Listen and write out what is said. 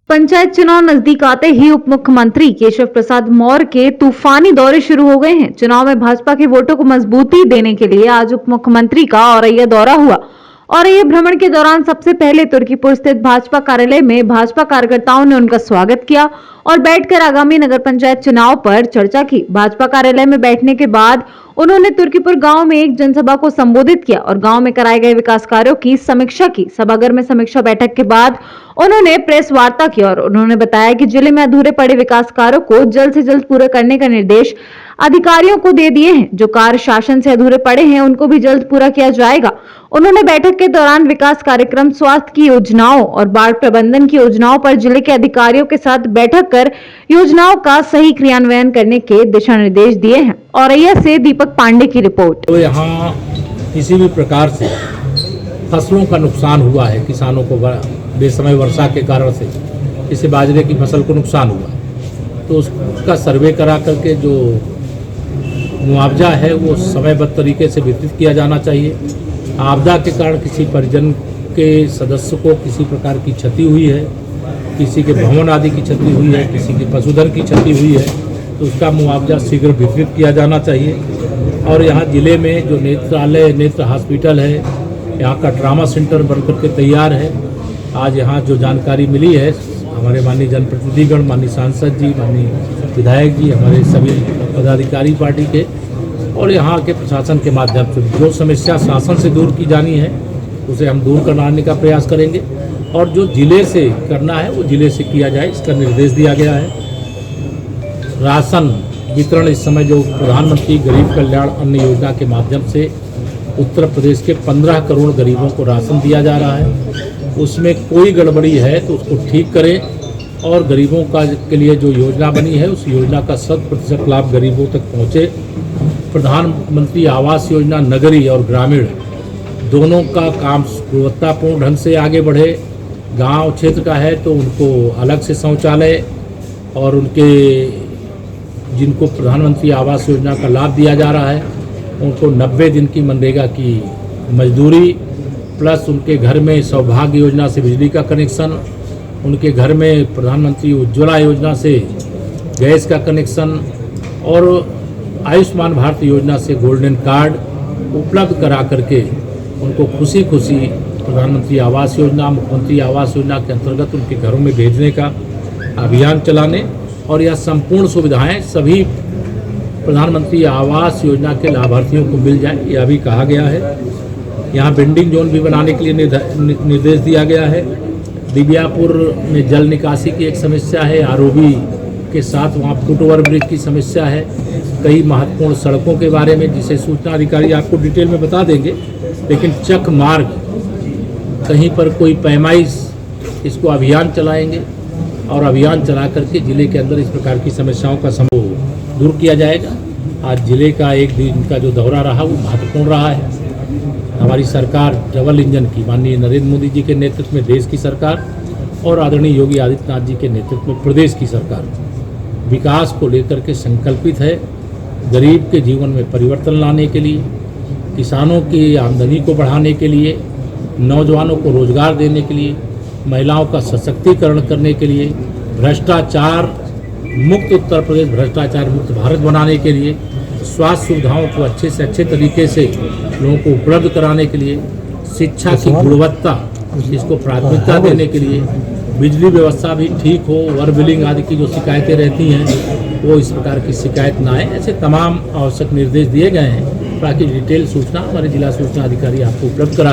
पंचायत चुनाव नजदीक आते ही उप मुख्यमंत्री केशव प्रसाद मौर्य के तूफानी दौरे शुरू हो गए हैं। चुनाव में भाजपा के वोटों को मजबूती देने के लिए आज उप मुख्यमंत्री का औरैया दौरा हुआ। औरैया भ्रमण के दौरान सबसे पहले तुर्कीपुर स्थित भाजपा कार्यालय में भाजपा कार्यकर्ताओं ने उनका स्वागत किया और बैठकर आगामी नगर पंचायत चुनाव पर चर्चा की। भाजपा कार्यालय में बैठने के बाद उन्होंने तुर्कीपुर गांव में एक जनसभा को संबोधित किया और गांव में कराए गए विकास कार्यों की समीक्षा की। सभागार में समीक्षा बैठक के बाद उन्होंने प्रेस वार्ता की और उन्होंने बताया कि जिले में अधूरे पड़े विकास कार्यों को जल्द से जल्द पूरा करने का निर्देश अधिकारियों को दे दिए हैं। जो कार्य शासन से अधूरे पड़े हैं उनको भी जल्द पूरा किया जाएगा। उन्होंने बैठक के दौरान विकास कार्यक्रम, स्वास्थ्य की योजनाओं और बाढ़ प्रबंधन की योजनाओं पर जिले के अधिकारियों के साथ बैठक कर योजनाओं का सही क्रियान्वयन करने के दिशा निर्देश दिए हैं। औरैया से दीपक पांडे की रिपोर्ट। तो यहाँ किसी भी प्रकार से फसलों का नुकसान हुआ है, किसानों को बेसमय वर्षा के कारण से किसी बाजरे की फसल को नुकसान हुआ, तो उसका सर्वे करा करके जो मुआवजा है वो समयबद्ध तरीके से वितरित किया जाना चाहिए। आपदा के कारण किसी परिजन के सदस्य को किसी प्रकार की क्षति हुई है, किसी के भवन आदि की क्षति हुई है, किसी के पशुधन की क्षति हुई है, तो उसका मुआवजा शीघ्र वितरित किया जाना चाहिए। और यहाँ जिले में जो नेत्रालय, नेत्र हॉस्पिटल है, यहाँ का ट्रामा सेंटर बनकर के तैयार है। आज यहाँ जो जानकारी मिली है, हमारे माननीय जनप्रतिनिधिगण, माननीय सांसद जी, माननीय विधायक जी, हमारे सभी पदाधिकारी पार्टी के और यहाँ के प्रशासन के माध्यम से जो समस्या शासन से दूर की जानी है उसे हम दूर कराने का प्रयास करेंगे और जो जिले से करना है वो जिले से किया जाए, इसका निर्देश दिया गया है। राशन वितरण इस समय जो प्रधानमंत्री गरीब कल्याण अन्न योजना के माध्यम से उत्तर प्रदेश के 15 करोड़ गरीबों को राशन दिया जा रहा है, उसमें कोई गड़बड़ी है तो उसको ठीक करें और गरीबों का के लिए जो योजना बनी है उस योजना का 100% लाभ गरीबों तक पहुँचे। प्रधानमंत्री आवास योजना नगरीय और ग्रामीण दोनों का काम गुणवत्तापूर्ण ढंग से आगे बढ़े। गांव क्षेत्र का है तो उनको अलग से शौचालय और उनके जिनको प्रधानमंत्री आवास योजना का लाभ दिया जा रहा है उनको 90 दिन की मनरेगा की मजदूरी प्लस उनके घर में सौभाग्य योजना से बिजली का कनेक्शन, उनके घर में प्रधानमंत्री उज्ज्वला योजना से गैस का कनेक्शन और आयुष्मान भारत योजना से गोल्डन कार्ड उपलब्ध करा करके उनको खुशी खुशी प्रधानमंत्री आवास योजना, मुख्यमंत्री आवास योजना के अंतर्गत उनके घरों में भेजने का अभियान चलाने और यह संपूर्ण सुविधाएं सभी प्रधानमंत्री आवास योजना के लाभार्थियों को मिल जाए, यह भी कहा गया है। यहाँ वेंडिंग जोन भी बनाने के लिए निर्देश दिया गया है। दिव्यापुर में जल निकासी की एक समस्या है, आरओबी के साथ वहाँ फुट ओवर ब्रिज की समस्या है। कई महत्वपूर्ण सड़कों के बारे में जिसे सूचना अधिकारी आपको डिटेल में बता देंगे, लेकिन चक मार्ग कहीं पर कोई पैमाइश, इसको अभियान चलाएंगे और अभियान चला करके जिले के अंदर इस प्रकार की समस्याओं का समूह दूर किया जाएगा। आज जिले का एक दिन का जो दौरा रहा वो महत्वपूर्ण रहा है। हमारी सरकार डबल इंजन की, माननीय नरेंद्र मोदी जी के नेतृत्व में देश की सरकार और आदरणीय योगी आदित्यनाथ जी के नेतृत्व में प्रदेश की सरकार विकास को लेकर के संकल्पित है। गरीब के जीवन में परिवर्तन लाने के लिए, किसानों की आमदनी को बढ़ाने के लिए, नौजवानों को रोजगार देने के लिए, महिलाओं का सशक्तिकरण करने के लिए, भ्रष्टाचार मुक्त उत्तर प्रदेश, भ्रष्टाचार मुक्त भारत बनाने के लिए, स्वास्थ्य सुविधाओं को अच्छे से अच्छे तरीके से लोगों को उपलब्ध कराने के लिए, शिक्षा की गुणवत्ता इसको प्राथमिकता देने के लिए, बिजली व्यवस्था भी ठीक हो, ओवर बिलिंग आदि की जो शिकायतें रहती हैं वो इस प्रकार की शिकायत ना आए, ऐसे तमाम आवश्यक निर्देश दिए गए हैं ताकि डिटेल सूचना हमारे जिला सूचना अधिकारी आपको उपलब्ध करा